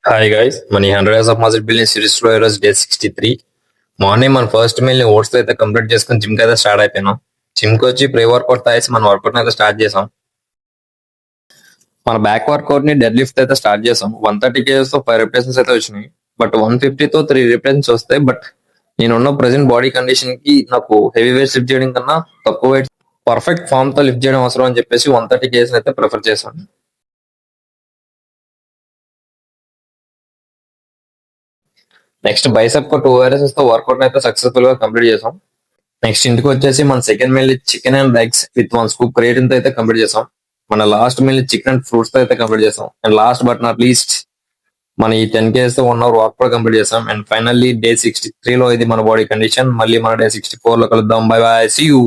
Hi guys మన 100 of muscle building series లో ఈరోజు డే 63. మార్నింగ్ మన ఫస్ట్ మీల్ ని ఓట్స్ తో అయితే కంప్లీట్ చేసుకుని జిమ్ కి అయితే స్టార్ట్ అయిపోయినాం. జిమ్ కి వచ్చి ప్రీ వర్కౌట్ తాగేసి మన వర్కౌట్ అయితే స్టార్ట్ చేసాం. మన బ్యాక్ వర్కౌట్ ని డెడ్ లిఫ్ట్ అయితే స్టార్ట్ చేసాం. 130 కేజెస్ తో 5 రిపిటేషన్స్ అయితే వచ్చినాయి. బట్ 150 తో 3 రిపిటేషన్స్ వస్తాయి. బట్ నేనున్న ప్రెసెంట్ బాడీ కండిషన్ కి నాకు హెవీ వెయిట్స్ లిఫ్ట్ చేయడం కన్నా తక్కువ వెయిట్ పర్ఫెక్ట్ ఫామ్ తో లిఫ్ట్ చేయడం అవసరం అని చెప్పేసి 130 కేజెస్ అయితే ప్రిఫర్ చేశాను. నెక్స్ట్ బైసెప్ కు 2 వైరసెస్ తో వర్కౌట్ అయితే సక్సెస్ఫుల్ గా కంప్లీట్ చేసాం. నెక్స్ట్ ఇంటికి వచ్చేసి మన second meal chicken and eggs with 1 scoop creatine తో అయితే కంప్లీట్ చేసాం. మన last meal chicken and fruits తో అయితే కంప్లీట్ చేసాం. And last but not least మన ఈ 10 కేజెస్ తో 1 అవర్ వాక్ కూడా కంప్లీట్ చేసాం. అండ్ ఫైనల్లీ డే 63 లో ఇది మన బాడీ కండిషన్. మళ్ళీ మన డే 64 లో కలుద్దాం. Bye bye, see you.